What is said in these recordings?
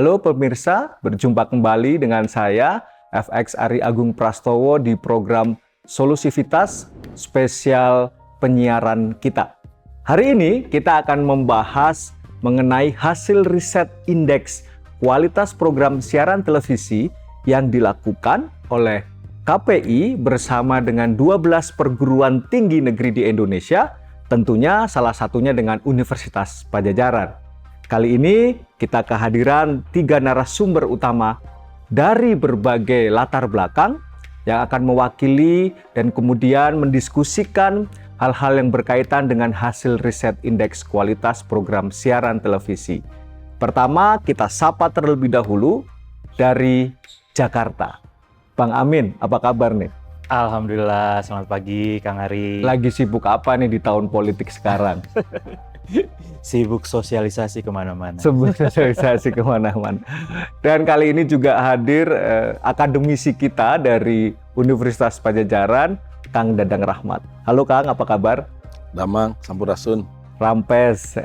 Halo pemirsa, berjumpa kembali dengan saya FX Ari Agung Prastowo di program Solusivitas spesial penyiaran kita. Hari ini kita akan membahas mengenai hasil riset indeks kualitas program siaran televisi yang dilakukan oleh KPI bersama dengan 12 perguruan tinggi negeri di Indonesia, tentunya salah satunya dengan Universitas Padjadjaran. Kali ini kita kehadiran 3 narasumber utama dari berbagai latar belakang yang akan mewakili dan kemudian mendiskusikan hal-hal yang berkaitan dengan hasil riset indeks kualitas program siaran televisi. Pertama, kita sapa terlebih dahulu dari Jakarta. Bang Amin, apa kabar nih? Alhamdulillah, selamat pagi Kang Ari. Lagi sibuk apa nih di tahun politik sekarang? Sibuk sosialisasi kemana-mana. Sosialisasi kemana-mana. Dan kali ini juga hadir akademisi kita dari Universitas Padjadjaran, Kang Dadang Rahmat. Halo Kang, apa kabar? Damang, Sampurasun. Rampes.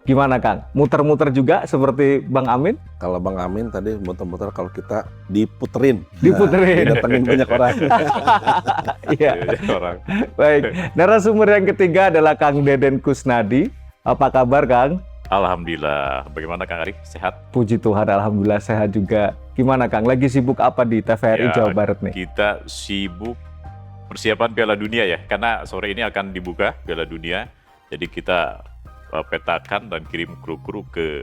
Gimana Kang? Muter-muter juga seperti Bang Amin? Kalau Bang Amin tadi muter-muter, kalau kita diputerin. Diputerin. Didatengin banyak orang. Iya. Baik. Narasumber yang ketiga adalah Kang Deden Kusnadi. Apa kabar Kang? Alhamdulillah. Bagaimana Kang Ari? Sehat? Puji Tuhan, alhamdulillah sehat juga. Gimana Kang? Lagi sibuk apa di TVRI Jawa Barat nih? Kita sibuk persiapan Piala Dunia ya, karena sore ini akan dibuka Piala Dunia. Jadi kita petakan dan kirim kru-kru ke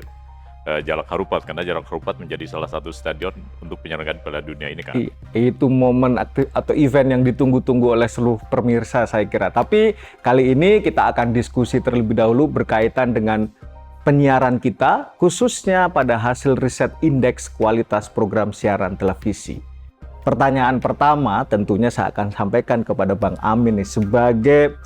Jalak Harupat, karena Jalak Harupat menjadi salah satu stadion untuk penyelenggaraan Piala Dunia ini kan. Itu momen atau event yang ditunggu-tunggu oleh seluruh pemirsa saya kira. Tapi kali ini kita akan diskusi terlebih dahulu berkaitan dengan penyiaran kita, khususnya pada hasil riset indeks kualitas program siaran televisi. Pertanyaan pertama tentunya saya akan sampaikan kepada Bang Amin nih, sebagai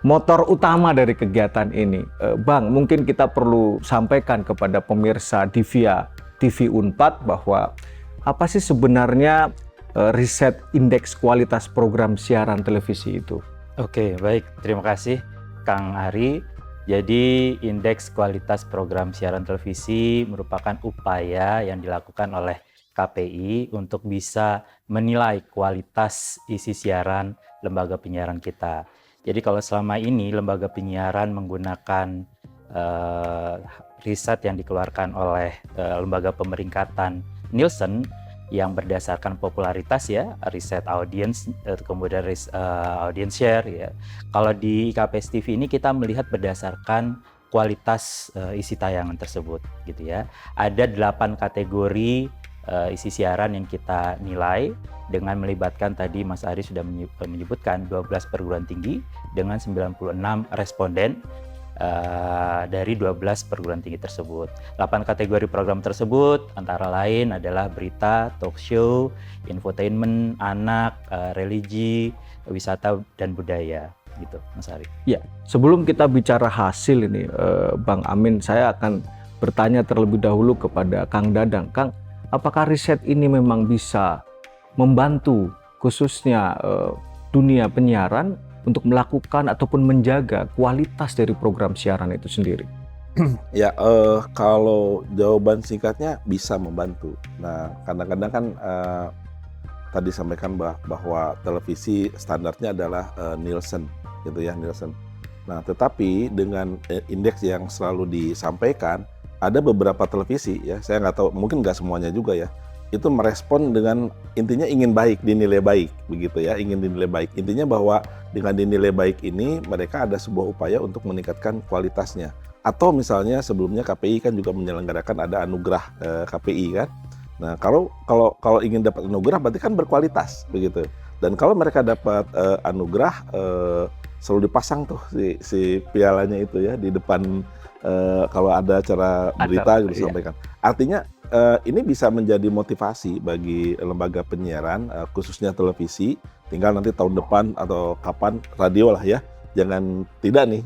motor utama dari kegiatan ini. Bang, mungkin kita perlu sampaikan kepada pemirsa di via TV Unpad bahwa apa sih sebenarnya riset indeks kualitas program siaran televisi itu? Oke, baik. Terima kasih Kang Ari. Jadi indeks kualitas program siaran televisi merupakan upaya yang dilakukan oleh KPI untuk bisa menilai kualitas isi siaran lembaga penyiaran kita. Jadi kalau selama ini lembaga penyiaran menggunakan riset yang dikeluarkan oleh lembaga pemeringkatan Nielsen yang berdasarkan popularitas ya, riset audience, kemudian audience share ya. Kalau di KPS TV ini kita melihat berdasarkan kualitas isi tayangan tersebut gitu ya. Ada 8 kategori isi siaran yang kita nilai dengan melibatkan tadi Mas Ari sudah menyebutkan 12 perguruan tinggi dengan 96 responden dari 12 perguruan tinggi tersebut. 8 kategori program tersebut antara lain adalah berita, talk show, infotainment, anak, religi, wisata dan budaya gitu Mas Ari. Ya, sebelum kita bicara hasil ini Bang Amin, saya akan bertanya terlebih dahulu kepada Kang Dadang. Kang, apakah riset ini memang bisa membantu khususnya dunia penyiaran untuk melakukan ataupun menjaga kualitas dari program siaran itu sendiri? Ya, kalau jawaban singkatnya bisa membantu. Nah, kadang-kadang kan tadi sampaikan bahwa televisi standarnya adalah Nielsen, gitu ya, Nielsen. Nah, tetapi dengan indeks yang selalu disampaikan, ada beberapa televisi ya, saya nggak tahu, mungkin nggak semuanya juga ya, itu merespon dengan intinya ingin baik, dinilai baik, begitu ya, ingin dinilai baik. Intinya bahwa dengan dinilai baik ini mereka ada sebuah upaya untuk meningkatkan kualitasnya. Atau misalnya sebelumnya KPI kan juga menyelenggarakan ada anugerah KPI kan. Nah, kalau ingin dapat anugerah berarti kan berkualitas, begitu. Dan kalau mereka dapat anugerah selalu dipasang tuh si pialanya itu ya di depan. Kalau ada acara berita gitu sampaikan. Artinya ini bisa menjadi motivasi bagi lembaga penyiaran, khususnya televisi. Tinggal nanti tahun depan atau kapan radio lah ya, jangan tidak nih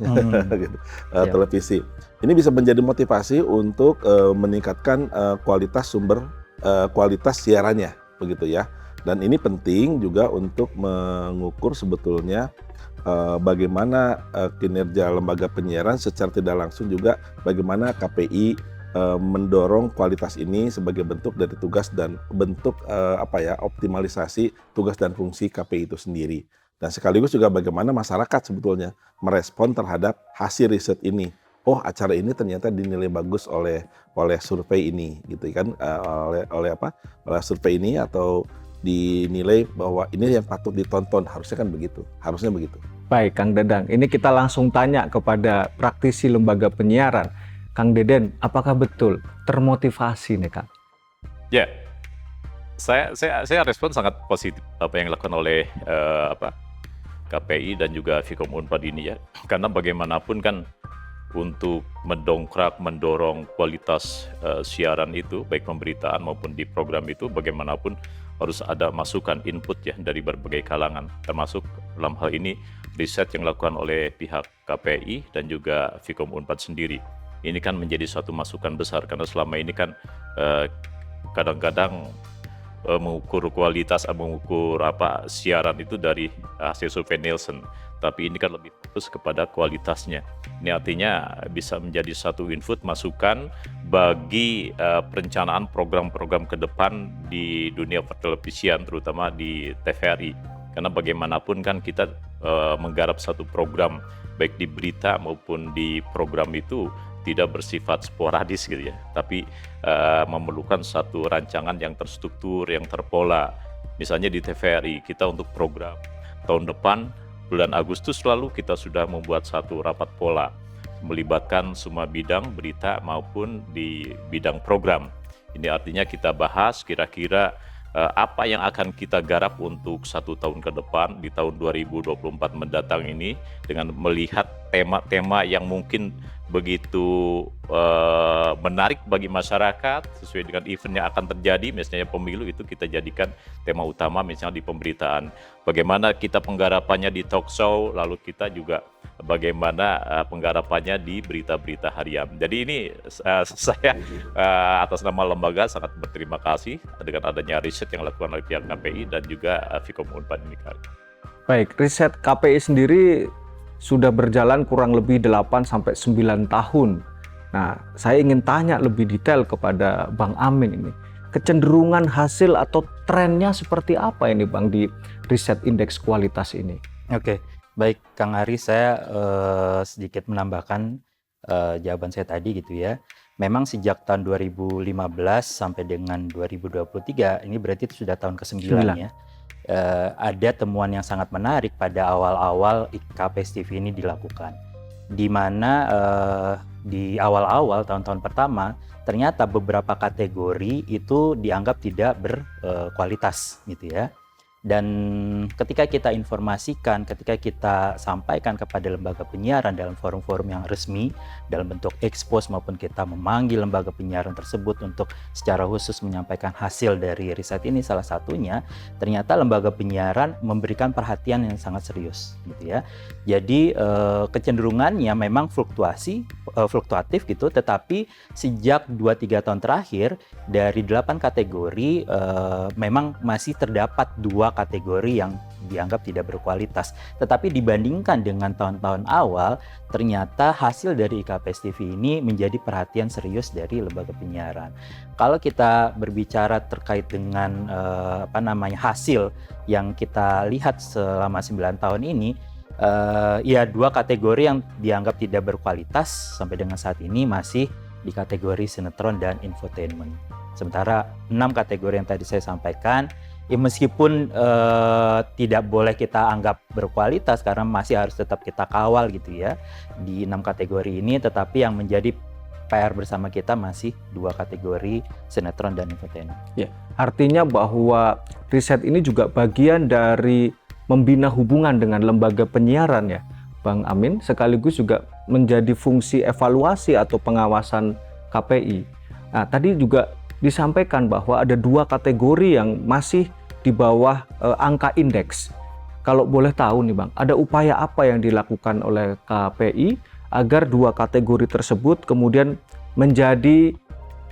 gitu. Televisi. Ini bisa menjadi motivasi untuk meningkatkan kualitas kualitas siarannya, begitu ya. Dan ini penting juga untuk mengukur sebetulnya bagaimana kinerja lembaga penyiaran secara tidak langsung, juga bagaimana KPI mendorong kualitas ini sebagai bentuk dari tugas dan bentuk optimalisasi tugas dan fungsi KPI itu sendiri. Dan sekaligus juga bagaimana masyarakat sebetulnya merespon terhadap hasil riset ini. Oh, acara ini ternyata dinilai bagus oleh survei ini, gitu kan? Oleh survei ini, atau dinilai bahwa ini yang patut ditonton, harusnya begitu. Baik, Kang Dedang. Ini kita langsung tanya kepada praktisi lembaga penyiaran. Kang Deden, apakah betul termotivasi nih, Kang? Ya, saya respon sangat positif apa yang dilakukan oleh KPI dan juga Fikom Unpad ini ya. Karena bagaimanapun kan untuk mendorong kualitas siaran itu, baik pemberitaan maupun di program itu, bagaimanapun harus ada masukan input ya dari berbagai kalangan, termasuk dalam hal ini riset yang dilakukan oleh pihak KPI dan juga Fikom Unpad sendiri. Ini kan menjadi suatu masukan besar karena selama ini kan kadang-kadang mengukur kualitas, mengukur siaran itu dari hasil survei Nielsen, tapi ini kan lebih fokus kepada kualitasnya. Ini artinya bisa menjadi satu input masukan bagi perencanaan program-program ke depan di dunia pertelevisian, terutama di TVRI. Karena bagaimanapun kan kita menggarap satu program baik di berita maupun di program itu tidak bersifat sporadis gitu ya, tapi memerlukan satu rancangan yang terstruktur, yang terpola. Misalnya di TVRI, kita untuk program tahun depan, bulan Agustus lalu kita sudah membuat satu rapat pola, melibatkan semua bidang berita maupun di bidang program. Ini artinya kita bahas kira-kira apa yang akan kita garap untuk 1 tahun ke depan di tahun 2024 mendatang ini, dengan melihat tema-tema yang mungkin begitu menarik bagi masyarakat sesuai dengan event yang akan terjadi. Misalnya pemilu itu kita jadikan tema utama, misalnya di pemberitaan. Bagaimana kita penggarapannya di talk show, lalu kita juga bagaimana penggarapannya di berita-berita harian. Jadi ini saya atas nama lembaga sangat berterima kasih dengan adanya riset yang dilakukan oleh pihak KPI dan juga Fikom Unpad ini. Baik, riset KPI sendiri sudah berjalan kurang lebih 8-9 tahun. Nah, saya ingin tanya lebih detail kepada Bang Amin ini. Kecenderungan hasil atau trennya seperti apa ini Bang di riset indeks kualitas ini? Oke, baik Kang Ari, saya sedikit menambahkan jawaban saya tadi gitu ya. Memang sejak tahun 2015 sampai dengan 2023, ini berarti itu sudah tahun ke-9 ya. Ada temuan yang sangat menarik pada awal-awal KPS TV ini dilakukan, di mana di awal-awal tahun-tahun pertama ternyata beberapa kategori itu dianggap tidak berkualitas gitu ya. Dan ketika kita informasikan, ketika kita sampaikan kepada lembaga penyiaran dalam forum-forum yang resmi, dalam bentuk expose maupun kita memanggil lembaga penyiaran tersebut untuk secara khusus menyampaikan hasil dari riset ini, salah satunya ternyata lembaga penyiaran memberikan perhatian yang sangat serius gitu ya. Jadi kecenderungannya memang fluktuatif gitu, tetapi sejak 2-3 tahun terakhir dari 8 kategori memang masih terdapat 2 kategori yang dianggap tidak berkualitas. Tetapi dibandingkan dengan tahun-tahun awal, ternyata hasil dari IKPS TV ini menjadi perhatian serius dari lembaga penyiaran. Kalau kita berbicara terkait dengan hasil yang kita lihat selama 9 tahun ini, ya 2 kategori yang dianggap tidak berkualitas sampai dengan saat ini masih di kategori sinetron dan infotainment. Sementara 6 kategori yang tadi saya sampaikan, ya meskipun tidak boleh kita anggap berkualitas karena masih harus tetap kita kawal gitu ya di 6 kategori ini, tetapi yang menjadi PR bersama kita masih 2 kategori sinetron dan infotainment. Ya, artinya bahwa riset ini juga bagian dari membina hubungan dengan lembaga penyiaran ya, Bang Amin, sekaligus juga menjadi fungsi evaluasi atau pengawasan KPI. Nah, tadi juga disampaikan bahwa ada 2 kategori yang masih di bawah angka indeks. Kalau boleh tahu nih Bang, ada upaya apa yang dilakukan oleh KPI agar 2 kategori tersebut kemudian menjadi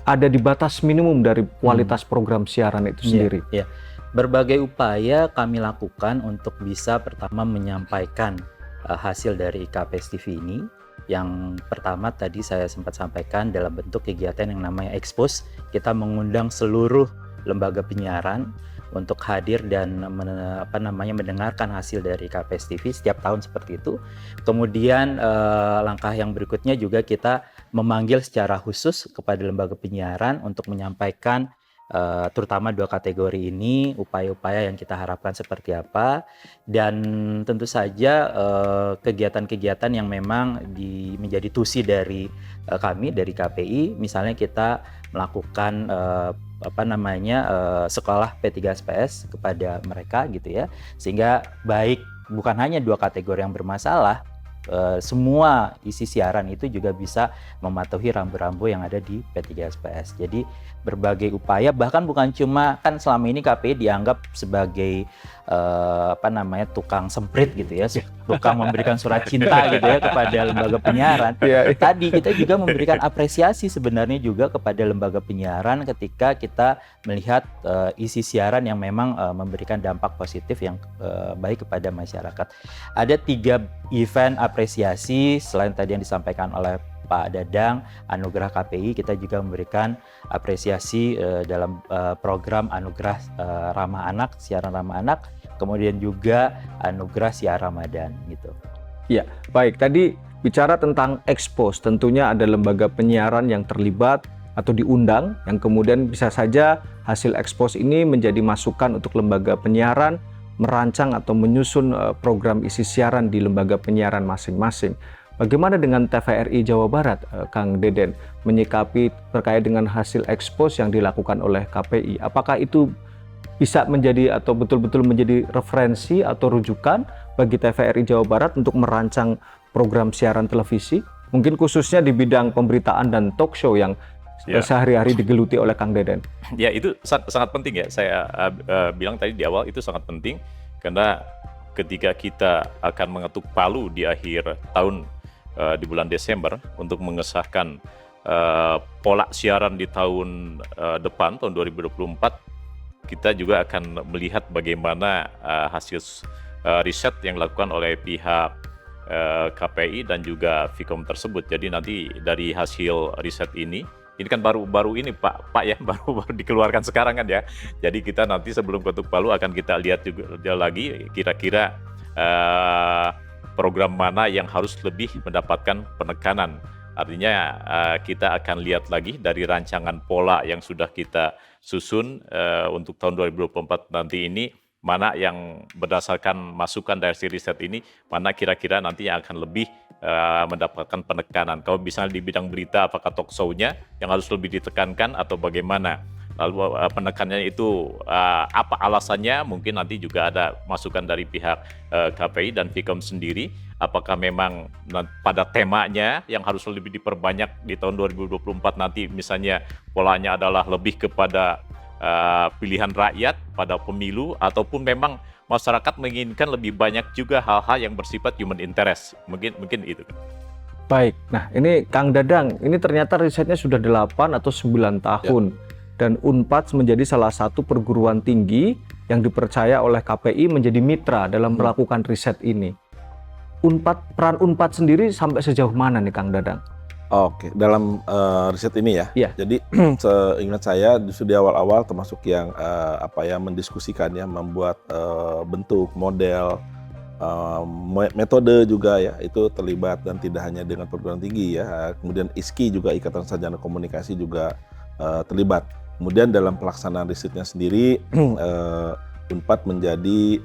ada di batas minimum dari kualitas program siaran itu sendiri? Ya. Berbagai upaya kami lakukan untuk bisa pertama menyampaikan hasil dari IKPS TV ini Yang pertama tadi saya sempat sampaikan dalam bentuk kegiatan yang namanya Expose. Kita mengundang seluruh lembaga penyiaran untuk hadir dan mendengarkan hasil dari KPS TV setiap tahun seperti itu. Kemudian langkah yang berikutnya juga kita memanggil secara khusus kepada lembaga penyiaran untuk menyampaikan terutama 2 kategori ini, upaya-upaya yang kita harapkan seperti apa, dan tentu saja kegiatan-kegiatan yang memang menjadi tusi dari kami dari KPI. Misalnya kita melakukan sekolah P3SPS kepada mereka gitu ya, sehingga baik bukan hanya 2 kategori yang bermasalah, semua isi siaran itu juga bisa mematuhi rambu-rambu yang ada di P3SPS. Jadi berbagai upaya, bahkan bukan cuma, kan selama ini KPI dianggap sebagai tukang semprit gitu ya, tukang memberikan surat cinta gitu ya kepada lembaga penyiaran. Tadi kita juga memberikan apresiasi sebenarnya juga kepada lembaga penyiaran ketika kita melihat isi siaran yang memang memberikan dampak positif yang baik kepada masyarakat. Ada 3 event apresiasi selain tadi yang disampaikan oleh Pak Dadang, Anugerah KPI, kita juga memberikan apresiasi dalam program Anugerah Ramah Anak, siaran ramah anak, kemudian juga Anugerah Siar Ramadan gitu. Ya, baik. Tadi bicara tentang Expose, tentunya ada lembaga penyiaran yang terlibat atau diundang, yang kemudian bisa saja hasil Expose ini menjadi masukan untuk lembaga penyiaran merancang atau menyusun program isi siaran di lembaga penyiaran masing-masing. Bagaimana dengan TVRI Jawa Barat, Kang Deden, menyikapi terkait dengan hasil Expose yang dilakukan oleh KPI? Apakah itu bisa menjadi atau betul-betul menjadi referensi atau rujukan bagi TVRI Jawa Barat untuk merancang program siaran televisi? Mungkin khususnya di bidang pemberitaan dan talk show yang sehari-hari digeluti oleh Kang Deden. Ya, itu sangat penting ya. Saya bilang tadi di awal itu sangat penting karena ketika kita akan mengetuk palu di akhir tahun di bulan Desember untuk mengesahkan pola siaran di tahun depan, tahun 2024, kita juga akan melihat bagaimana hasil riset yang dilakukan oleh pihak KPI dan juga Vkom tersebut. Jadi nanti dari hasil riset ini kan baru ini Pak ya, baru dikeluarkan sekarang kan ya. Jadi kita nanti sebelum ketuk palu akan kita lihat juga lagi kira-kira program mana yang harus lebih mendapatkan penekanan. Artinya kita akan lihat lagi dari rancangan pola yang sudah kita susun untuk tahun 2024 nanti ini, mana yang berdasarkan masukan dari riset ini, mana kira-kira nanti yang akan lebih mendapatkan penekanan. Kalau misalnya di bidang berita, apakah talk show-nya yang harus lebih ditekankan atau bagaimana? Lalu penekanannya itu apa alasannya? Mungkin nanti juga ada masukan dari pihak KPI dan Vkom sendiri. Apakah memang pada temanya yang harus lebih diperbanyak di tahun 2024 nanti, misalnya polanya adalah lebih kepada pilihan rakyat pada pemilu, ataupun memang masyarakat menginginkan lebih banyak juga hal-hal yang bersifat human interest. Mungkin itu. Baik, nah ini Kang Dadang, ini ternyata risetnya sudah 8 atau 9 tahun. Ya. Dan UNPAD menjadi salah satu perguruan tinggi yang dipercaya oleh KPI menjadi mitra dalam melakukan riset ini. Peran UNPAD sendiri sampai sejauh mana nih Kang Dadang? Oke, dalam riset ini ya. Jadi seingat saya justru di awal-awal termasuk yang mendiskusikan ya, membuat bentuk, model, metode juga ya, itu terlibat, dan tidak hanya dengan perguruan tinggi ya. Kemudian ISKI juga, Ikatan Sarjana Komunikasi juga terlibat. Kemudian dalam pelaksanaan risetnya sendiri, UNPAD menjadi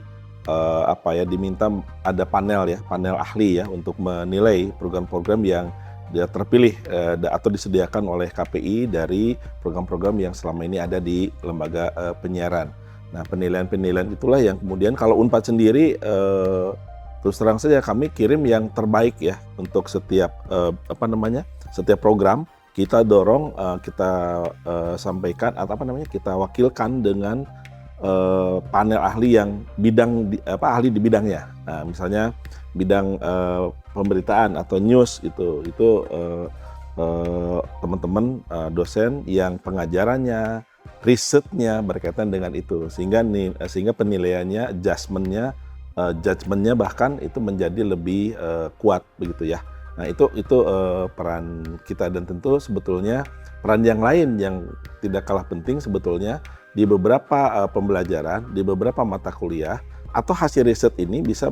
diminta ada panel ahli ya untuk menilai program-program yang dia terpilih atau disediakan oleh KPI dari program-program yang selama ini ada di lembaga penyiaran. Nah, penilaian-penilaian itulah yang kemudian kalau UNPAD sendiri terus terang saja kami kirim yang terbaik ya untuk setiap setiap program. Kita dorong, kita sampaikan atau kita wakilkan dengan panel ahli yang ahli di bidangnya. Nah, misalnya bidang pemberitaan atau news itu teman-teman dosen yang pengajarannya, risetnya berkaitan dengan itu, sehingga penilaiannya, judgementnya bahkan itu menjadi lebih kuat begitu ya. Nah, itu peran kita, dan tentu sebetulnya peran yang lain yang tidak kalah penting sebetulnya di beberapa pembelajaran, di beberapa mata kuliah atau hasil riset ini bisa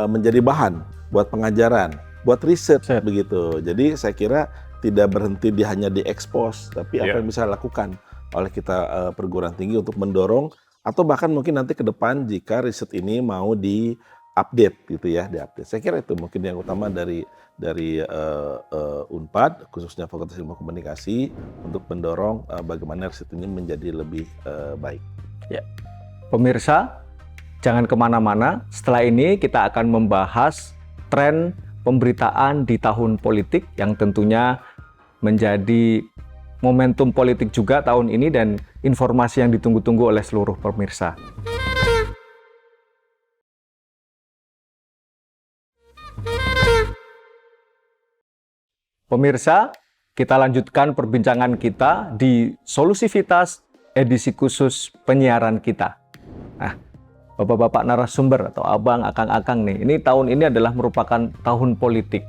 menjadi bahan buat pengajaran, buat riset begitu. Jadi saya kira tidak berhenti hanya diekspos, tapi apa yang bisa dilakukan oleh kita perguruan tinggi untuk mendorong, atau bahkan mungkin nanti ke depan jika riset ini mau di-update gitu ya, di-update. Saya kira itu mungkin yang utama dari Unpad, khususnya Fakultas Ilmu Komunikasi, untuk mendorong bagaimana riset ini menjadi lebih baik. Ya, pemirsa, jangan kemana-mana. Setelah ini kita akan membahas tren pemberitaan di tahun politik yang tentunya menjadi momentum politik juga tahun ini dan informasi yang ditunggu-tunggu oleh seluruh pemirsa. Pemirsa, kita lanjutkan perbincangan kita di Solusivitas edisi khusus penyiaran kita. Nah, Bapak-bapak narasumber atau abang, akang-akang nih, ini tahun ini adalah merupakan tahun politik,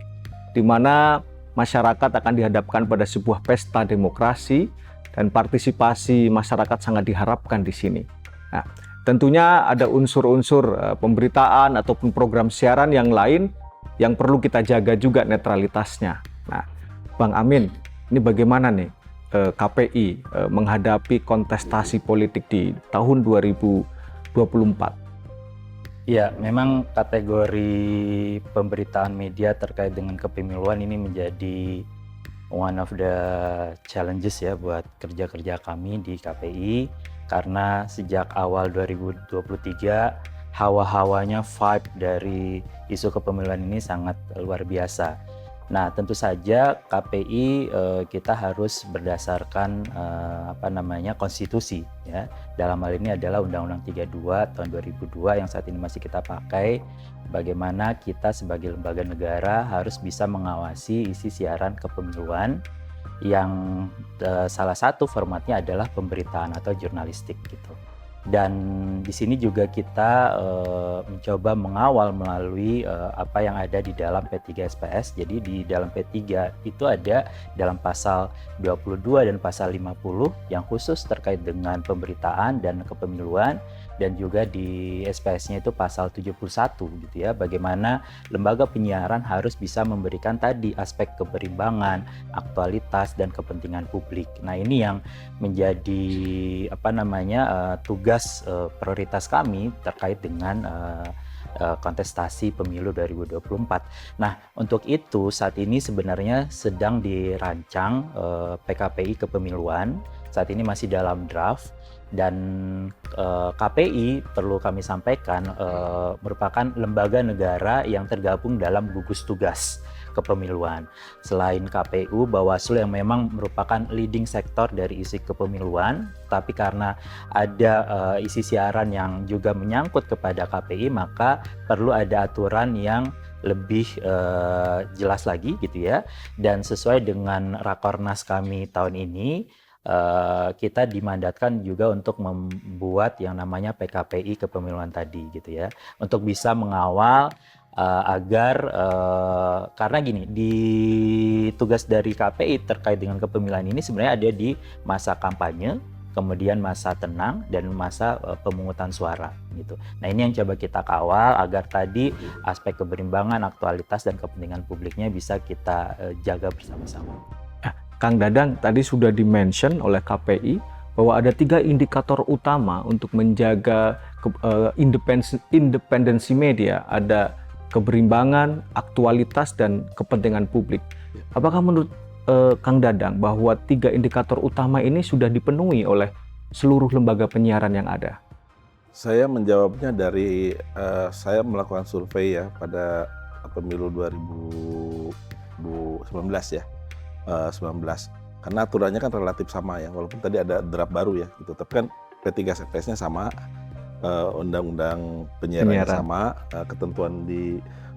di mana masyarakat akan dihadapkan pada sebuah pesta demokrasi dan partisipasi masyarakat sangat diharapkan di sini. Nah, tentunya ada unsur-unsur pemberitaan ataupun program siaran yang lain yang perlu kita jaga juga netralitasnya. Nah, Bang Amin, ini bagaimana nih KPI menghadapi kontestasi politik di tahun 2024? Ya, memang kategori pemberitaan media terkait dengan kepemiluan ini menjadi one of the challenges ya buat kerja-kerja kami di KPI, karena sejak awal 2023 hawa-hawanya, vibe dari isu kepemiluan ini sangat luar biasa. Nah, tentu saja KPI kita harus berdasarkan konstitusi ya. Dalam hal ini adalah Undang-Undang 32 tahun 2002 yang saat ini masih kita pakai. Bagaimana kita sebagai lembaga negara harus bisa mengawasi isi siaran kepemiluan yang salah satu formatnya adalah pemberitaan atau jurnalistik gitu. Dan di sini juga kita mencoba mengawal melalui apa yang ada di dalam P3 SPS. Jadi di dalam P3 itu ada dalam pasal 22 dan pasal 50 yang khusus terkait dengan pemberitaan dan kepemiluan, dan juga di SPS-nya itu pasal 71 gitu ya. Bagaimana lembaga penyiaran harus bisa memberikan tadi aspek keberimbangan, aktualitas dan kepentingan publik. Nah, ini yang menjadi tugas prioritas kami terkait dengan kontestasi pemilu 2024. Nah, untuk itu saat ini sebenarnya sedang dirancang PKPI kepemiluan. Saat ini masih dalam draft, dan KPI perlu kami sampaikan merupakan lembaga negara yang tergabung dalam gugus tugas kepemiluan. Selain KPU, Bawaslu yang memang merupakan leading sektor dari isi kepemiluan, tapi karena ada isi siaran yang juga menyangkut kepada KPI, maka perlu ada aturan yang lebih jelas lagi gitu ya. Dan sesuai dengan Rakornas kami tahun ini, kita dimandatkan juga untuk membuat yang namanya PKPI kepemiluan tadi gitu ya, untuk bisa mengawal agar karena gini, di tugas dari KPI terkait dengan kepemiluan ini sebenarnya ada di masa kampanye, kemudian masa tenang, dan masa pemungutan suara gitu. Nah, ini yang coba kita kawal agar tadi aspek keberimbangan, aktualitas dan kepentingan publiknya bisa kita jaga bersama-sama. Kang Dadang, tadi sudah di-mention oleh KPI bahwa ada 3 indikator utama untuk menjaga independensi media. Ada keberimbangan, aktualitas, dan kepentingan publik. Apakah menurut Kang Dadang bahwa 3 indikator utama ini sudah dipenuhi oleh seluruh lembaga penyiaran yang ada? Saya menjawabnya dari saya melakukan survei ya pada pemilu 2019 ya. 19, karena aturannya kan relatif sama ya, walaupun tadi ada draft baru ya gitu, tapi kan P3 SPS-nya sama, undang-undang penyiarannya sama, ketentuan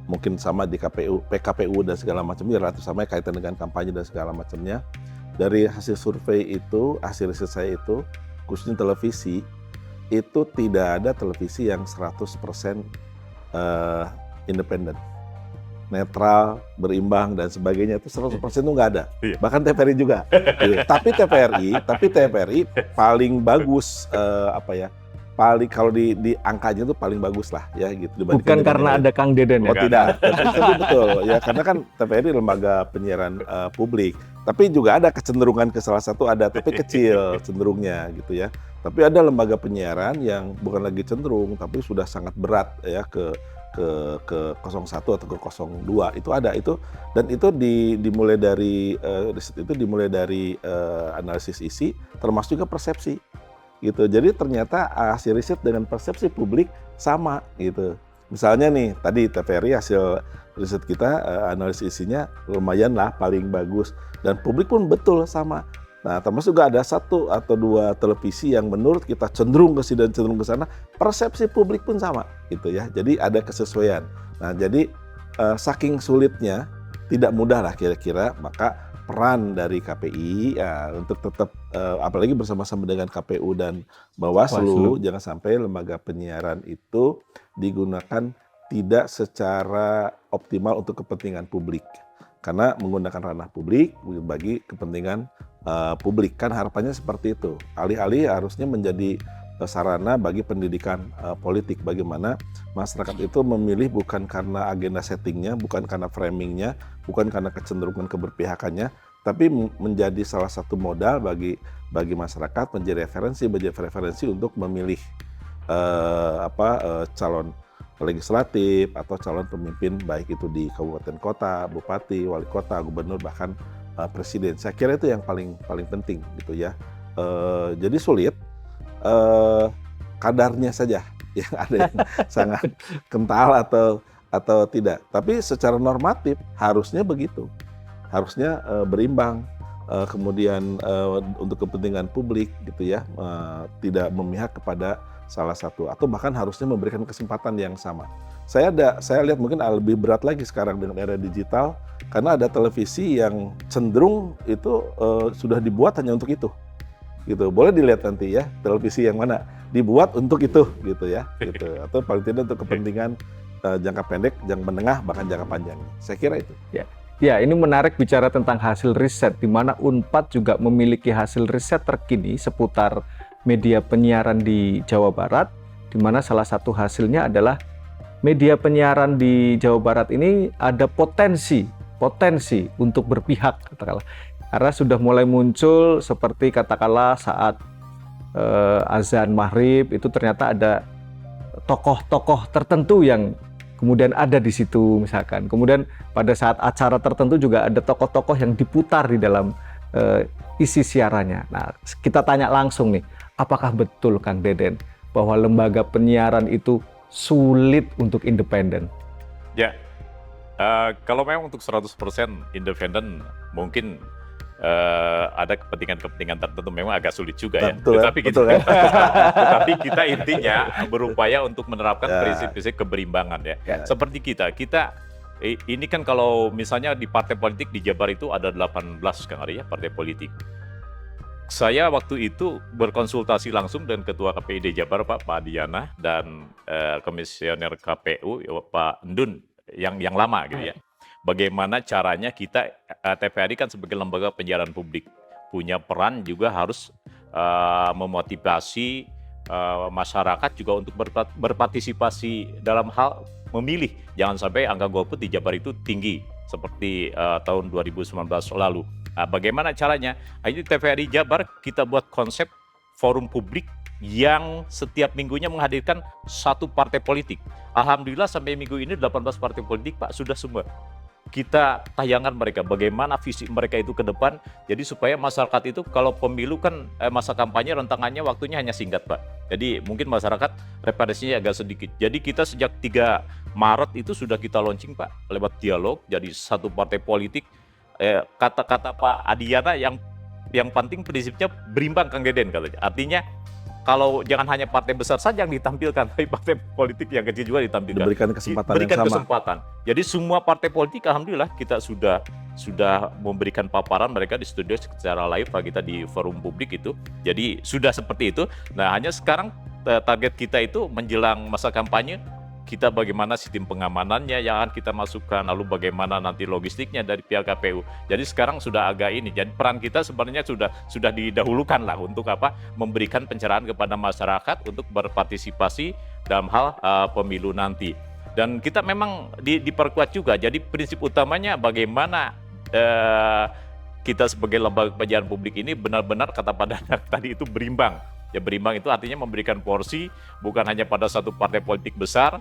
mungkin sama di PKPU dan segala macamnya relatif sama, kaitan dengan kampanye dan segala macamnya. Dari hasil survei itu, hasil riset saya itu, khususnya televisi, itu tidak ada televisi yang 100% independen. netral, berimbang dan sebagainya itu 100% itu nggak ada. Iya. Bahkan TVRI juga. Gitu. Tapi TVRI paling bagus paling kalau di angkanya itu paling bagus lah ya gitu. Bukan karena ada Kang Deden Oh ya. tidak, tapi betul ya karena kan TVRI lembaga penyiaran publik. Tapi juga ada kecenderungan ke salah satu tapi kecil cenderungnya gitu ya. Tapi ada lembaga penyiaran yang bukan lagi cenderung tapi sudah sangat berat ya ke 01 atau ke 02 itu ada itu dan itu dimulai dari riset itu dimulai dari analisis isi termasuk juga persepsi gitu. Jadi ternyata hasil riset dengan persepsi publik sama gitu. Misalnya nih tadi TVRI hasil riset kita analisis isinya lumayan lah paling bagus dan publik pun betul sama. Nah termasuk juga ada 1 atau 2 televisi yang menurut kita cenderung ke sini dan cenderung ke sana, persepsi publik pun sama gitu ya. Jadi ada kesesuaian. Nah jadi saking sulitnya tidak mudah lah kira-kira maka peran dari KPI ya, untuk tetap apalagi bersama-sama dengan KPU dan Bawaslu jangan sampai lembaga penyiaran itu digunakan tidak secara optimal untuk kepentingan publik karena menggunakan ranah publik bagi kepentingan publik kan harapannya seperti itu. Alih-alih harusnya menjadi sarana bagi pendidikan politik bagaimana masyarakat itu memilih bukan karena agenda settingnya, bukan karena framingnya, bukan karena kecenderungan keberpihakannya, tapi menjadi salah satu modal bagi masyarakat menjadi referensi untuk memilih calon legislatif atau calon pemimpin baik itu di kabupaten kota, bupati, wali kota, gubernur bahkan presiden. Saya kira itu yang paling penting gitu ya. Jadi sulit. Kadarnya saja yang ada yang sangat kental atau tidak. Tapi secara normatif harusnya begitu, harusnya berimbang. Kemudian untuk kepentingan publik gitu ya, tidak memihak kepada salah satu atau bahkan harusnya memberikan kesempatan yang sama. Saya lihat mungkin lebih berat lagi sekarang dengan era digital karena ada televisi yang cenderung itu sudah dibuat hanya untuk itu. Gitu. Boleh dilihat nanti ya televisi yang mana dibuat untuk itu gitu ya gitu atau paling tidak untuk kepentingan jangka pendek, jangka menengah bahkan jangka panjang. Saya kira itu. Ya, ini menarik bicara tentang hasil riset di mana Unpad juga memiliki hasil riset terkini seputar media penyiaran di Jawa Barat di mana salah satu hasilnya adalah media penyiaran di Jawa Barat ini ada potensi untuk berpihak katakanlah. Karena sudah mulai muncul seperti katakanlah saat azan maghrib itu ternyata ada tokoh-tokoh tertentu yang kemudian ada di situ misalkan. Kemudian pada saat acara tertentu juga ada tokoh-tokoh yang diputar di dalam isi siarannya. Nah kita tanya langsung nih, apakah betul Kang Deden bahwa lembaga penyiaran itu sulit untuk independen? Ya, kalau memang untuk 100% independen mungkin ada kepentingan tertentu memang agak sulit juga ya. Betul, Tetapi kita intinya berupaya untuk menerapkan prinsip-prinsip keberimbangan ya. Seperti kita ini kan kalau misalnya di partai politik di Jabar itu ada 18 Kang Ari ya partai politik. Saya waktu itu berkonsultasi langsung dengan Ketua KPID Jabar Pak Adiana dan Komisioner KPU Pak Ndun yang lama gitu ya. Bagaimana caranya kita TVRI kan sebagai lembaga penyiaran publik punya peran juga harus memotivasi masyarakat juga untuk berpartisipasi dalam hal memilih. Jangan sampai angka golput di Jabar itu tinggi seperti tahun 2019 lalu. Nah, bagaimana caranya? Ini TVRI Jabar kita buat konsep forum publik yang setiap minggunya menghadirkan satu partai politik. Alhamdulillah sampai minggu ini 18 partai politik Pak sudah semua. Kita tayangan mereka, bagaimana visi mereka itu ke depan. Jadi supaya masyarakat itu kalau pemilu kan masa kampanye rentangannya waktunya hanya singkat Pak. Jadi mungkin masyarakat referensinya agak sedikit. Jadi kita sejak 3 Maret itu sudah kita launching Pak lewat dialog jadi satu partai politik. Kata-kata Pak Adiana yang penting prinsipnya berimbang Kang Deden katanya. Artinya kalau jangan hanya partai besar saja yang ditampilkan, tapi partai politik yang kecil juga ditampilkan. Diberikan kesempatan Jadi semua partai politik alhamdulillah kita sudah memberikan paparan mereka di studio secara live kita di forum publik itu. Jadi sudah seperti itu. Nah hanya sekarang target kita itu menjelang masa kampanye kita bagaimana sistem pengamanannya yang akan kita masukkan, lalu bagaimana nanti logistiknya dari pihak KPU. Jadi sekarang sudah agak ini, jadi peran kita sebenarnya sudah didahulukan lah untuk apa? Memberikan pencerahan kepada masyarakat untuk berpartisipasi dalam hal pemilu nanti. Dan kita memang diperkuat juga. Jadi prinsip utamanya bagaimana kita sebagai lembaga penyiaran publik ini benar-benar kata Pak Danang tadi itu berimbang. Ya berimbang itu artinya memberikan porsi bukan hanya pada satu partai politik besar,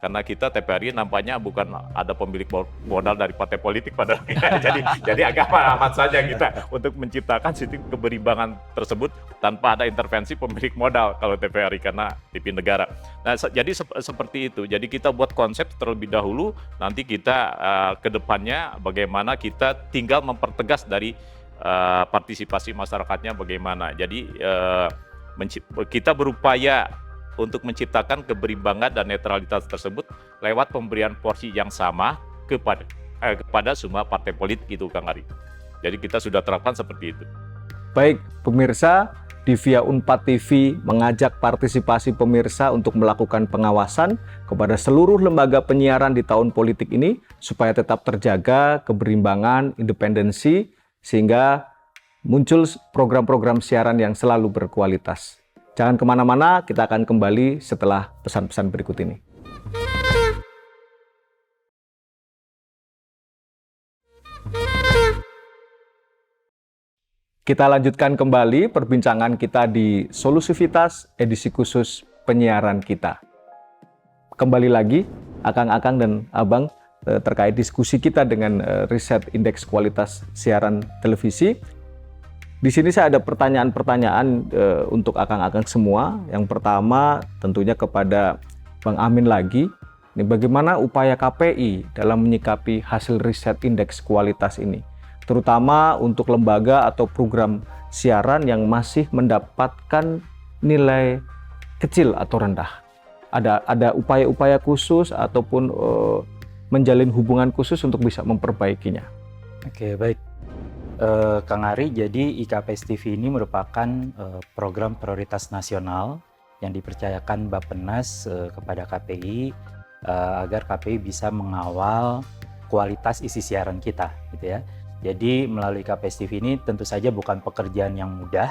karena kita TPRI nampaknya bukan ada pemilik modal dari partai politik padahal. jadi agak amat saja kita untuk menciptakan sistem keberimbangan tersebut tanpa ada intervensi pemilik modal kalau TPRI karena TV negara. Nah, jadi seperti itu. Jadi kita buat konsep terlebih dahulu, nanti kita ke depannya bagaimana kita tinggal mempertegas dari partisipasi masyarakatnya bagaimana. Jadi kita berupaya untuk menciptakan keberimbangan dan netralitas tersebut lewat pemberian porsi yang sama kepada semua partai politik itu, Kang Ari. Jadi kita sudah terapkan seperti itu. Baik, pemirsa, di Via Unpad TV mengajak partisipasi pemirsa untuk melakukan pengawasan kepada seluruh lembaga penyiaran di tahun politik ini supaya tetap terjaga keberimbangan, independensi, sehingga muncul program-program siaran yang selalu berkualitas. Jangan kemana-mana, kita akan kembali setelah pesan-pesan berikut ini. Kita lanjutkan kembali perbincangan kita di Solusivitas edisi khusus penyiaran kita. Kembali lagi, Akang-Akang dan Abang terkait diskusi kita dengan riset indeks kualitas siaran televisi. Di sini saya ada pertanyaan-pertanyaan untuk Akang-Akang semua. Yang pertama tentunya kepada Bang Amin lagi. Ini bagaimana upaya KPI dalam menyikapi hasil riset indeks kualitas ini? Terutama untuk lembaga atau program siaran yang masih mendapatkan nilai kecil atau rendah. Ada upaya-upaya khusus ataupun menjalin hubungan khusus untuk bisa memperbaikinya. Oke, baik. Kang Ari, jadi IKPS TV ini merupakan program prioritas nasional yang dipercayakan Bappenas kepada KPI agar KPI bisa mengawal kualitas isi siaran kita, gitu ya. Jadi melalui IKPS TV ini tentu saja bukan pekerjaan yang mudah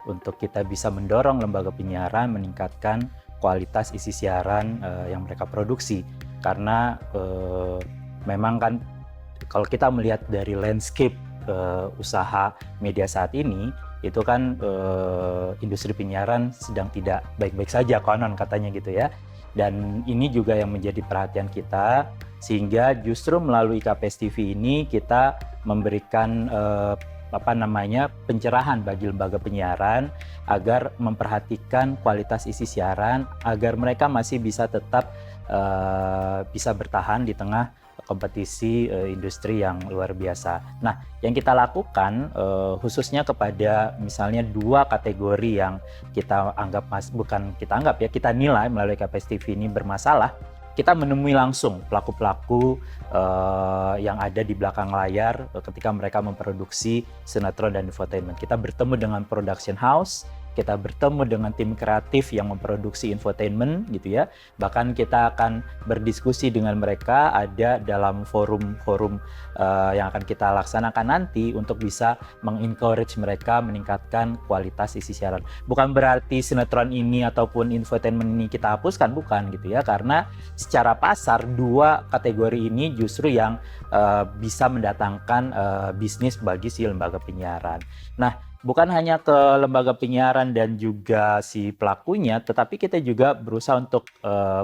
untuk kita bisa mendorong lembaga penyiaran meningkatkan kualitas isi siaran yang mereka produksi, karena memang kan kalau kita melihat dari landscape usaha media saat ini itu kan industri penyiaran sedang tidak baik-baik saja konon katanya gitu ya, dan ini juga yang menjadi perhatian kita sehingga justru melalui IKPS TV ini kita memberikan pencerahan bagi lembaga penyiaran agar memperhatikan kualitas isi siaran agar mereka masih bisa tetap bisa bertahan di tengah kompetisi industri yang luar biasa. Nah, yang kita lakukan khususnya kepada misalnya dua kategori yang kita anggap kita nilai melalui KPS TV ini bermasalah. Kita menemui langsung pelaku-pelaku yang ada di belakang layar ketika mereka memproduksi sinetron dan infotainment. Kita bertemu dengan production house, kita bertemu dengan tim kreatif yang memproduksi infotainment gitu ya. Bahkan kita akan berdiskusi dengan mereka ada dalam forum-forum yang akan kita laksanakan nanti untuk bisa mengencourage mereka meningkatkan kualitas isi siaran. Bukan berarti sinetron ini ataupun infotainment ini kita hapuskan, bukan gitu ya. Karena secara pasar dua kategori ini justru yang bisa mendatangkan bisnis bagi si lembaga penyiaran. Nah, bukan hanya ke lembaga penyiaran dan juga si pelakunya, tetapi kita juga berusaha untuk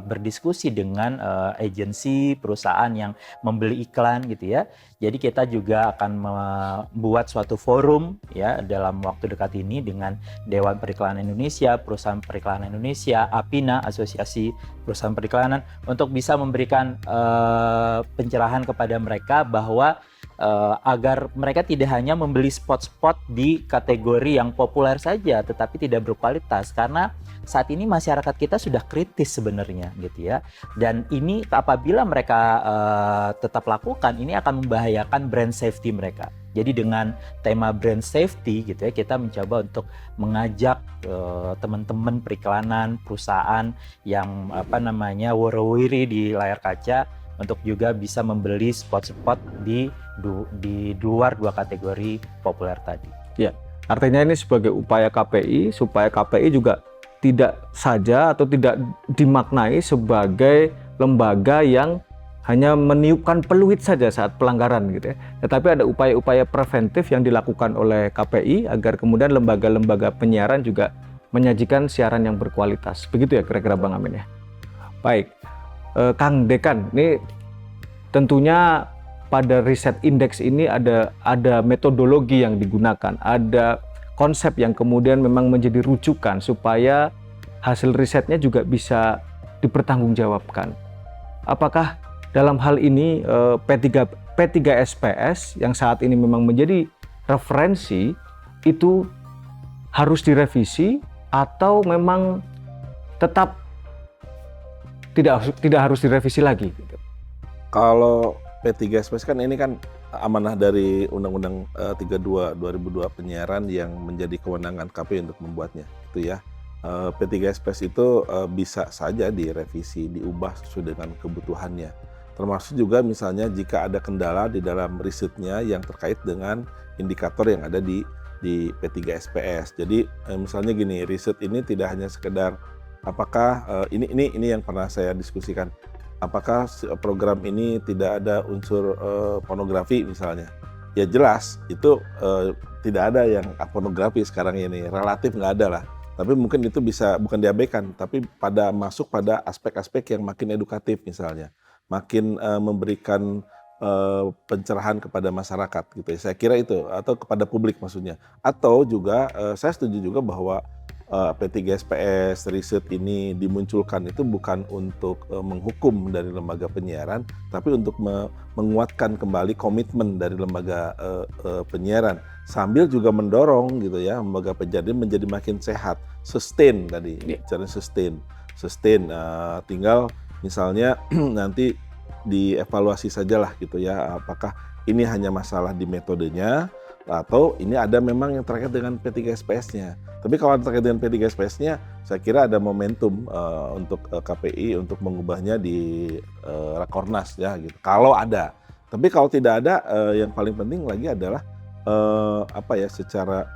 berdiskusi dengan agensi, perusahaan yang membeli iklan gitu ya. Jadi kita juga akan membuat suatu forum ya dalam waktu dekat ini dengan Dewan Periklanan Indonesia, Perusahaan Periklanan Indonesia, APINA, Asosiasi Perusahaan Periklanan, untuk bisa memberikan pencerahan kepada mereka bahwa agar mereka tidak hanya membeli spot-spot di kategori yang populer saja tetapi tidak berkualitas, karena saat ini masyarakat kita sudah kritis sebenarnya gitu ya, dan ini apabila mereka tetap lakukan ini akan membahayakan brand safety mereka. Jadi dengan tema brand safety gitu ya, kita mencoba untuk mengajak teman-teman periklanan, perusahaan yang woro-wiri di layar kaca untuk juga bisa membeli spot-spot di luar 2 kategori populer tadi. Ya, artinya ini sebagai upaya KPI supaya KPI juga tidak saja atau tidak dimaknai sebagai lembaga yang hanya meniupkan peluit saja saat pelanggaran gitu ya. Tetapi ada upaya-upaya preventif yang dilakukan oleh KPI agar kemudian lembaga-lembaga penyiaran juga menyajikan siaran yang berkualitas. Begitu ya kira-kira Bang Amin ya. Baik, Kang Dekan, ini tentunya pada riset indeks ini ada metodologi yang digunakan, ada konsep yang kemudian memang menjadi rujukan supaya hasil risetnya juga bisa dipertanggungjawabkan. Apakah dalam hal ini P3SPS yang saat ini memang menjadi referensi itu harus direvisi atau memang tetap tidak harus direvisi lagi? Kalau P3SPS kan ini kan amanah dari Undang-Undang 32 2002 penyiaran yang menjadi kewenangan KPI untuk membuatnya, gitu ya. P3SPS itu bisa saja direvisi, diubah sesuai dengan kebutuhannya. Termasuk juga misalnya jika ada kendala di dalam risetnya yang terkait dengan indikator yang ada di P3SPS. Jadi misalnya gini, riset ini tidak hanya sekedar apakah ini yang pernah saya diskusikan. Apakah program ini tidak ada unsur pornografi misalnya? Ya jelas itu tidak ada yang pornografi sekarang ini, relatif nggak ada lah. Tapi mungkin itu bisa bukan diabaikan, tapi masuk pada aspek-aspek yang makin edukatif misalnya, makin memberikan pencerahan kepada masyarakat gitu ya. Saya kira itu, atau kepada publik maksudnya. Atau juga saya setuju juga bahwa P3SPS riset ini dimunculkan itu bukan untuk menghukum dari lembaga penyiaran, tapi untuk menguatkan kembali komitmen dari lembaga penyiaran, sambil juga mendorong gitu ya lembaga penyiaran menjadi makin sehat, sustain tadi, cara sustain. Tinggal misalnya nanti dievaluasi sajalah gitu ya, apakah ini hanya masalah di metodenya atau ini ada memang yang terkait dengan P3SPS-nya. Tapi kalau terkait dengan P3SPS-nya, saya kira ada momentum untuk KPI untuk mengubahnya di Rakornas ya gitu. Kalau ada. Tapi kalau tidak ada, yang paling penting lagi adalah secara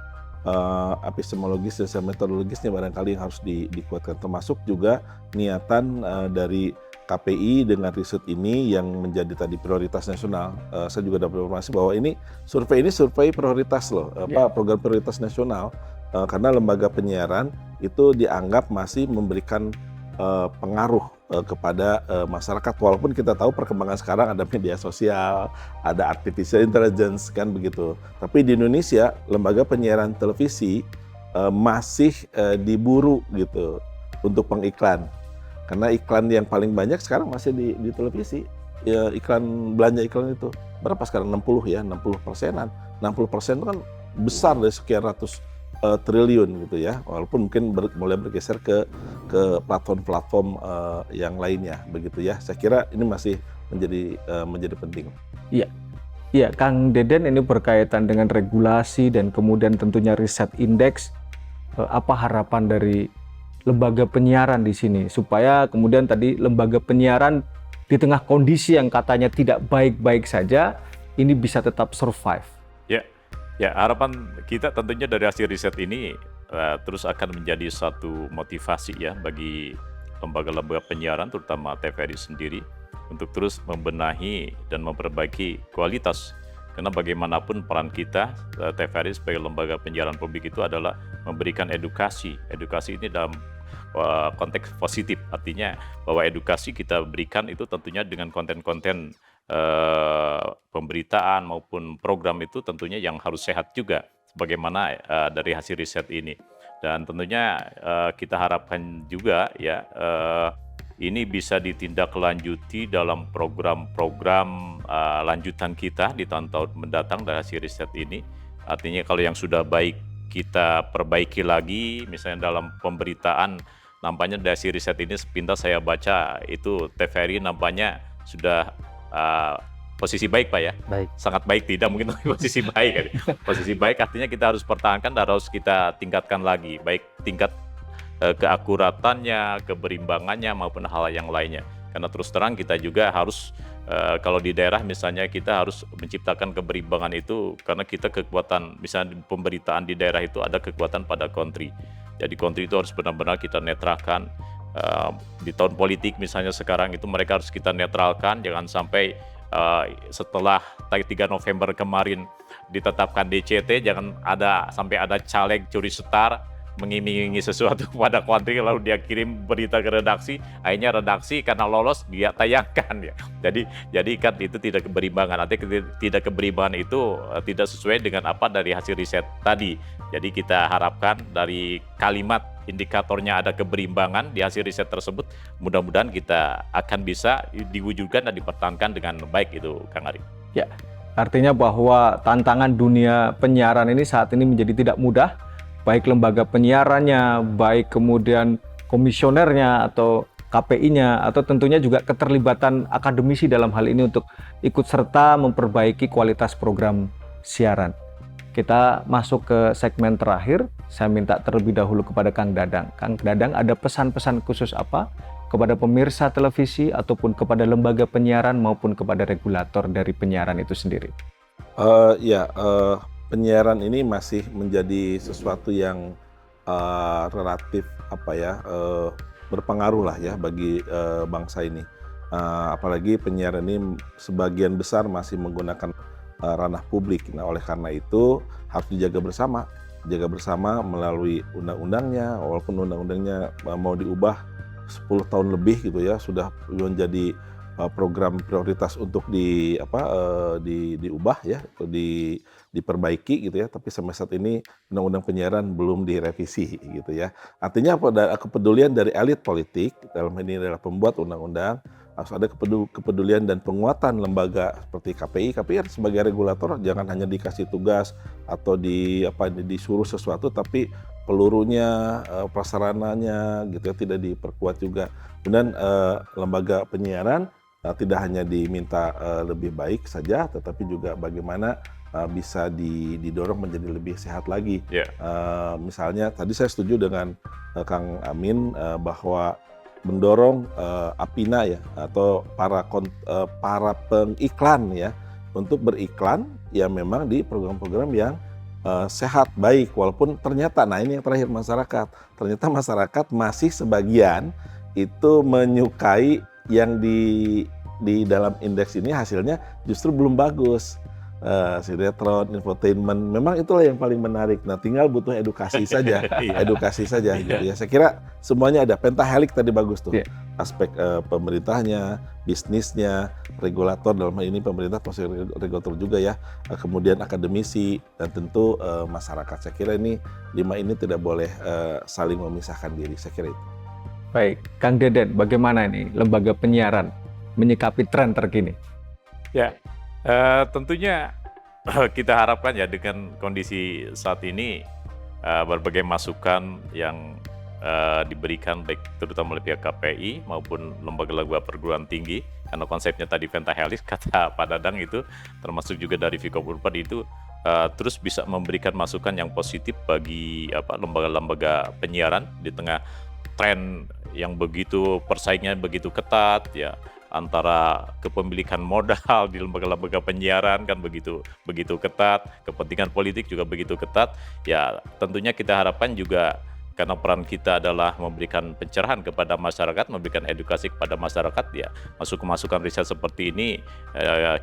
epistemologis dan secara metodologisnya barangkali yang harus dikuatkan, termasuk juga niatan dari KPI dengan riset ini yang menjadi tadi prioritas nasional. Saya juga dapat informasi bahwa ini survei prioritas loh, program prioritas nasional, karena lembaga penyiaran itu dianggap masih memberikan pengaruh kepada masyarakat, walaupun kita tahu perkembangan sekarang ada media sosial, ada artificial intelligence kan begitu. Tapi di Indonesia lembaga penyiaran televisi masih diburu gitu untuk pengiklan. Karena iklan yang paling banyak sekarang masih di televisi. Ya, belanja iklan itu berapa sekarang? 60%-an. 60% itu kan besar dari sekian ratus triliun gitu ya. Walaupun mungkin mulai bergeser ke platform-platform yang lainnya begitu ya. Saya kira ini masih menjadi penting. Iya. Iya, Kang Deden, ini berkaitan dengan regulasi dan kemudian tentunya riset indeks. Apa harapan dari lembaga penyiaran di sini supaya kemudian tadi lembaga penyiaran di tengah kondisi yang katanya tidak baik-baik saja ini bisa tetap survive? Ya, harapan kita tentunya dari hasil riset ini terus akan menjadi satu motivasi ya bagi lembaga-lembaga penyiaran terutama TVRI sendiri untuk terus membenahi dan memperbaiki kualitas. Karena bagaimanapun peran kita TVRI sebagai lembaga penyiaran publik itu adalah memberikan edukasi. Edukasi ini dalam konteks positif, artinya bahwa edukasi kita berikan itu tentunya dengan konten-konten pemberitaan maupun program itu tentunya yang harus sehat juga sebagaimana dari hasil riset ini. Dan tentunya kita harapkan juga ya ini bisa ditindaklanjuti dalam program-program lanjutan kita di tahun-tahun mendatang dari hasil riset ini. Artinya kalau yang sudah baik kita perbaiki lagi, misalnya dalam pemberitaan nampaknya dari hasil riset ini sepintas saya baca itu TVRI nampaknya sudah posisi baik Pak ya. Baik. Sangat baik tidak mungkin tapi posisi baik kan. Posisi baik artinya kita harus pertahankan dan harus kita tingkatkan lagi baik tingkat keakuratannya, keberimbangannya maupun hal yang lainnya. Karena terus terang kita juga harus kalau di daerah misalnya kita harus menciptakan keberimbangan itu karena kita kekuatan misalnya pemberitaan di daerah itu ada kekuatan pada country. Jadi country itu harus benar-benar kita netralkan. Di tahun politik misalnya sekarang itu mereka harus kita netralkan, jangan sampai setelah 3 November kemarin ditetapkan DCT jangan sampai ada caleg curi setar mengiming-imingi sesuatu kepada country lalu dia kirim berita ke redaksi, akhirnya redaksi karena lolos dia tayangkan ya. Jadi kan itu tidak keberimbangan. Artinya tidak keberimbangan itu tidak sesuai dengan apa dari hasil riset tadi. Jadi kita harapkan dari kalimat indikatornya ada keberimbangan di hasil riset tersebut, mudah-mudahan kita akan bisa diwujudkan dan dipertahankan dengan baik itu Kang Ari. Ya, artinya bahwa tantangan dunia penyiaran ini saat ini menjadi tidak mudah. Baik lembaga penyiarannya, baik kemudian komisionernya atau KPI-nya, atau tentunya juga keterlibatan akademisi dalam hal ini untuk ikut serta memperbaiki kualitas program siaran. Kita masuk ke segmen terakhir, saya minta terlebih dahulu kepada Kang Dadang. Kang Dadang, ada pesan-pesan khusus apa kepada pemirsa televisi ataupun kepada lembaga penyiaran maupun kepada regulator dari penyiaran itu sendiri? Penyiaran ini masih menjadi sesuatu yang relatif berpengaruh lah ya bagi bangsa ini. Apalagi penyiaran ini sebagian besar masih menggunakan ranah publik. Nah, oleh karena itu harus dijaga bersama melalui undang-undangnya, walaupun undang-undangnya mau diubah 10 tahun lebih gitu ya, sudah menjadi program prioritas untuk diubah ya, atau diperbaiki gitu ya, tapi sampai saat ini undang-undang penyiaran belum direvisi gitu ya. Artinya ada kepedulian dari elit politik, dalam ini adalah pembuat undang-undang, harus ada kepedulian dan penguatan lembaga seperti KPI. KPI sebagai regulator jangan hanya dikasih tugas atau disuruh sesuatu, tapi pelurunya, prasarananya gitu ya tidak diperkuat juga. Kemudian lembaga penyiaran tidak hanya diminta lebih baik saja, tetapi juga bagaimana bisa didorong menjadi lebih sehat lagi. Yeah. Misalnya tadi saya setuju dengan Kang Amin bahwa mendorong APINA ya atau para pengiklan ya untuk beriklan ya memang di program-program yang sehat baik, walaupun ternyata ini yang terakhir ternyata masyarakat masih sebagian itu menyukai yang di dalam indeks ini hasilnya justru belum bagus. Sinetron, infotainment, memang itulah yang paling menarik. Nah, tinggal butuh edukasi saja, gitu ya. Saya kira semuanya ada. Pentahelik tadi bagus tuh. Yeah. Aspek pemerintahnya, bisnisnya, regulator, dalam hal ini pemerintah masih regulator juga ya. Kemudian akademisi dan tentu masyarakat. Saya kira ini 5 ini tidak boleh saling memisahkan diri. Saya kira itu. Baik, Kang Deden, bagaimana ini lembaga penyiaran menyikapi tren terkini? Ya. Tentunya kita harapkan ya dengan kondisi saat ini berbagai masukan yang diberikan baik terutama oleh pihak KPI maupun lembaga-lembaga perguruan tinggi, karena konsepnya tadi pentahelik kata Pak Dadang itu termasuk juga dari Vkom Unpad itu terus bisa memberikan masukan yang positif bagi lembaga-lembaga penyiaran di tengah tren yang begitu persaingan begitu ketat ya, antara kepemilikan modal di lembaga-lembaga penyiaran kan begitu ketat, kepentingan politik juga begitu ketat. Ya tentunya kita harapkan juga karena peran kita adalah memberikan pencerahan kepada masyarakat, memberikan edukasi kepada masyarakat ya, masukan riset seperti ini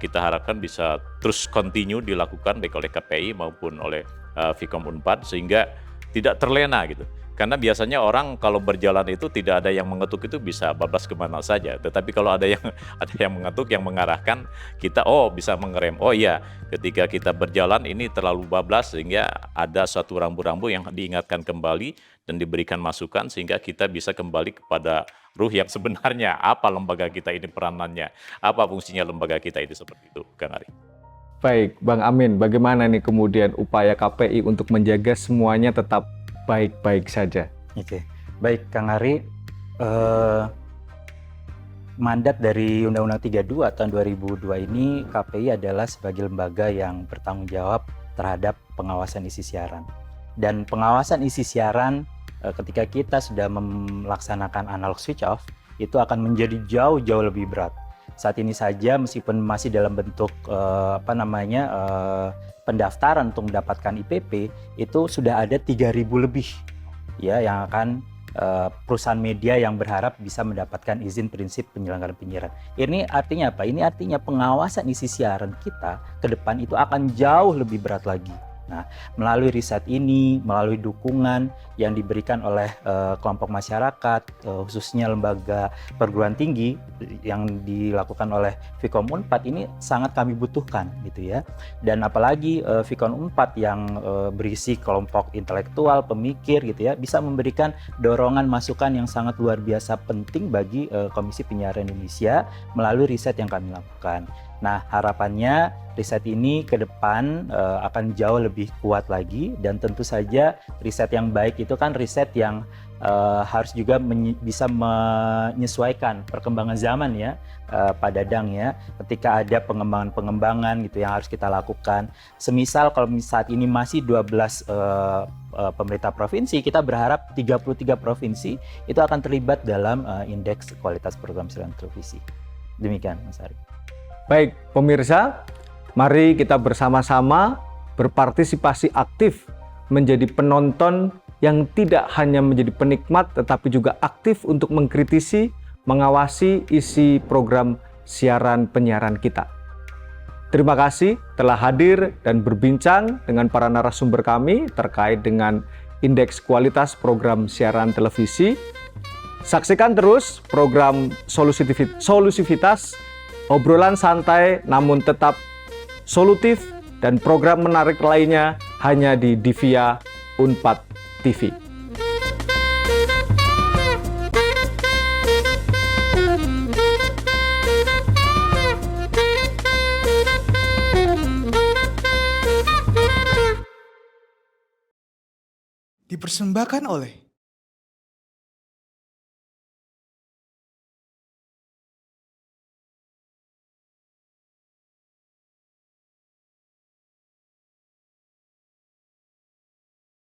kita harapkan bisa terus continue dilakukan baik oleh KPI maupun oleh Vkom Unpad sehingga tidak terlena gitu. Karena biasanya orang kalau berjalan itu tidak ada yang mengetuk itu bisa bablas kemana saja. Tetapi kalau ada yang mengetuk, yang mengarahkan kita, bisa mengerem. Oh iya, ketika kita berjalan ini terlalu bablas sehingga ada suatu rambu-rambu yang diingatkan kembali dan diberikan masukan sehingga kita bisa kembali kepada ruh yang sebenarnya. Apa lembaga kita ini peranannya? Apa fungsinya lembaga kita ini seperti itu, Kang Ari? Baik, Bang Amin, bagaimana nih kemudian upaya KPI untuk menjaga semuanya tetap baik-baik saja? Oke, baik Kang Ari, mandat dari Undang-Undang 32 tahun 2002 ini, KPI adalah sebagai lembaga yang bertanggung jawab terhadap pengawasan isi siaran. Dan pengawasan isi siaran ketika kita sudah melaksanakan analog switch off, itu akan menjadi jauh-jauh lebih berat. Saat ini saja meskipun masih dalam bentuk pendaftaran untuk mendapatkan IPP, itu sudah ada 3.000 lebih ya yang akan perusahaan media yang berharap bisa mendapatkan izin prinsip penyelenggaraan penyiaran. Ini artinya apa? Ini artinya pengawasan isi siaran kita ke depan itu akan jauh lebih berat lagi. Nah, melalui riset ini, melalui dukungan yang diberikan oleh kelompok masyarakat, khususnya lembaga perguruan tinggi yang dilakukan oleh Vkom Unpad ini sangat kami butuhkan gitu ya. Dan apalagi Vkom Unpad yang berisi kelompok intelektual, pemikir gitu ya, bisa memberikan dorongan masukan yang sangat luar biasa penting bagi Komisi Penyiaran Indonesia melalui riset yang kami lakukan. Nah, harapannya riset ini ke depan akan jauh lebih kuat lagi, dan tentu saja riset yang baik itu kan riset yang harus juga bisa menyesuaikan perkembangan zaman ya, Pak Dadang ya. Ketika ada pengembangan-pengembangan gitu yang harus kita lakukan. Semisal kalau saat ini masih 12 pemerintah provinsi, kita berharap 33 provinsi itu akan terlibat dalam indeks kualitas program siaran televisi. Demikian Mas Ari. Baik, pemirsa, mari kita bersama-sama berpartisipasi aktif menjadi penonton yang tidak hanya menjadi penikmat tetapi juga aktif untuk mengkritisi, mengawasi isi program siaran penyiaran kita. Terima kasih telah hadir dan berbincang dengan para narasumber kami terkait dengan indeks kualitas program siaran televisi. Saksikan terus program Solusivitas, obrolan santai namun tetap solutif, dan program menarik lainnya hanya di Divia Unpad TV. Dipersembahkan oleh